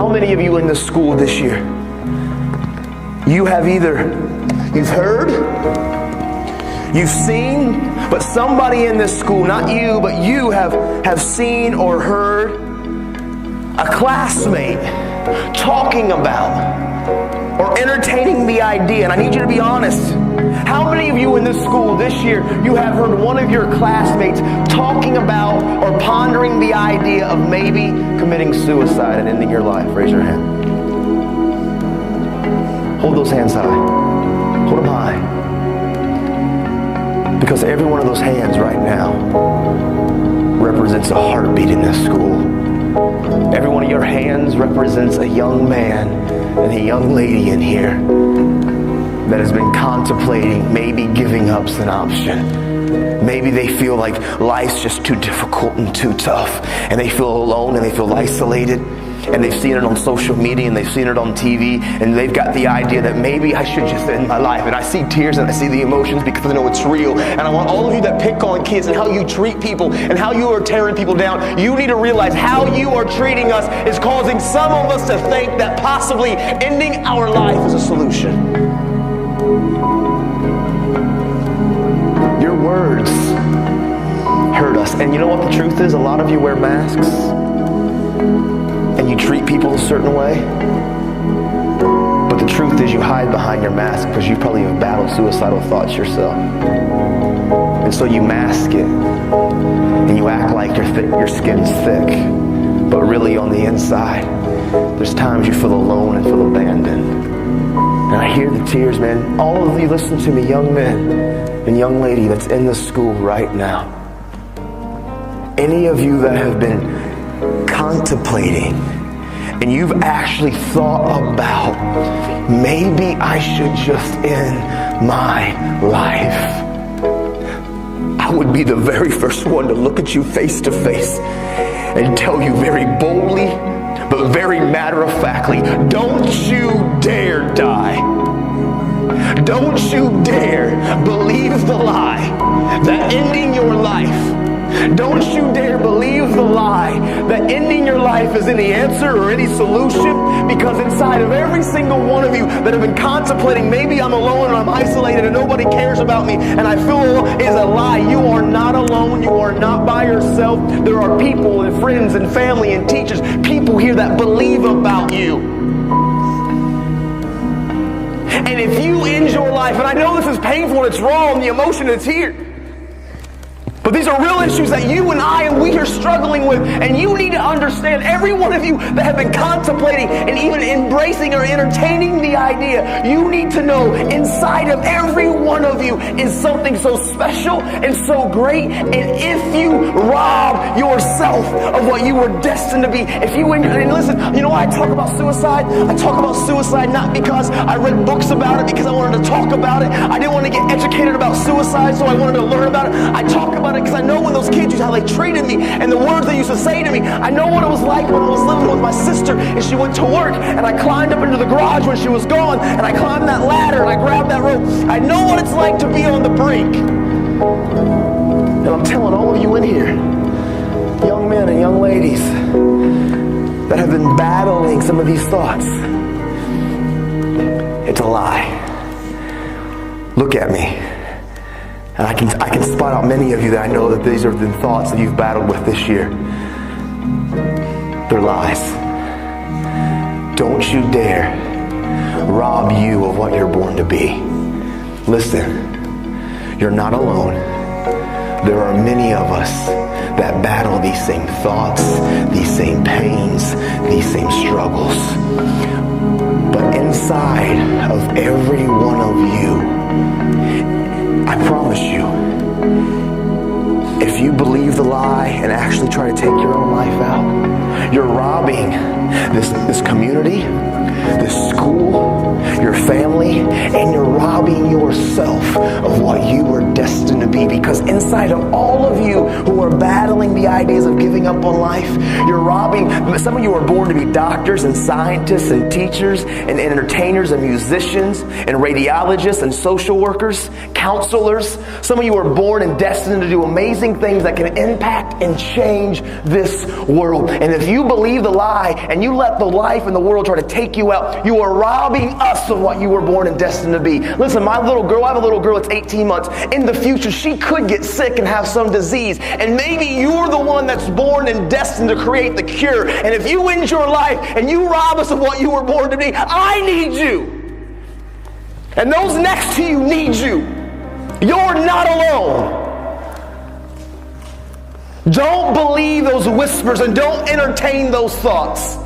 How many of you in this school this year, you've heard, you've seen, but somebody in this school, not you, but you have seen or heard a classmate talking about or entertaining the idea, and I need you to be honest. How many of you in this school this year, you have heard one of your classmates talking about or pondering the idea of maybe committing suicide and ending your life? Raise your hand. Hold those hands high. Hold them high. Because every one of those hands right now represents a heartbeat in this school. Every one of your hands represents a young man and a young lady in here that has been contemplating maybe giving up's an option. Maybe they feel like life's just too difficult and too tough, and they feel alone and they feel isolated, and they've seen it on social media and they've seen it on TV, and they've got the idea that maybe I should just end my life. And I see tears and I see the emotions because I know it's real. And I want all of you that pick on kids and how you treat people and how you are tearing people down, you need to realize how you are treating us is causing some of us to think that possibly ending our life is a solution. Your words hurt us. And you know what the truth is? A lot of you wear masks and you treat people a certain way. But the truth is you hide behind your mask because you probably have battled suicidal thoughts yourself. And so you mask it and you act like your skin's thick. But really on the inside, there's times you feel alone and feel abandoned. And I hear the tears, man. All of you, listen to me, young men and young lady that's in this school right now. Any of you that have been contemplating and you've actually thought about, maybe I should just end my life, I would be the very first one to look at you face to face and tell you very boldly, but very matter-of-factly, don't you dare die. Don't you dare believe the lie that ending your life, don't you dare believe the lie that ending your life is any answer or any solution, because inside of every single one of you that have been contemplating, maybe I'm alone and I'm isolated and nobody cares about me and I feel is a lie. You are not alone. You are not by yourself. There are people and friends and family and teachers, people here that believe about you. And if you end your life, and I know this is painful and it's wrong, the emotion is here, but these are real issues that you and I and we are struggling with, and you need to understand, every one of you that have been contemplating and even embracing or entertaining the idea, you need to know inside of every one of you is something so special and so great. And if you rob yourself of what you were destined to be, if you, and listen, you know why I talk about suicide? I talk about suicide not because I read books about it, because I wanted to talk about it. I didn't want to get educated about suicide, so I wanted to learn about it. I talk about it because I know when those kids used how they treated me and the words they used to say to me. I know what it was like when I was living with my sister and she went to work and I climbed up into the garage when she was gone and I climbed that ladder and I grabbed that rope. I know what it's like to be on the brink. And I'm telling all of you in here, young men and young ladies that have been battling some of these thoughts, it's a lie. Look at me. And I can spot out many of you that I know that these are the thoughts that you've battled with this year. They're lies. Don't you dare rob you of what you're born to be. Listen, you're not alone. There are many of us that battle these same thoughts, these same pains, these same struggles. But inside of every one of you, I promise you, if you believe the lie and actually try to take your own life out, you're robbing this community, this school, your family, and you're robbing yourself of what you were destined to be. Because inside of all of you who are battling the ideas of giving up on life, you're robbing. Some of you are born to be doctors and scientists and teachers and entertainers and musicians and radiologists and social workers, counselors. Some of you are born and destined to do amazing things things that can impact and change this world. And if you believe the lie and you let the life in the world try to take you out, you are robbing us of what you were born and destined to be. Listen, my little girl, I have a little girl that's 18 months. In the future, she could get sick and have some disease. And maybe you're the one that's born and destined to create the cure. And if you end your life and you rob us of what you were born to be, I need you. And those next to you need you. You're not alone. Don't believe those whispers and don't entertain those thoughts.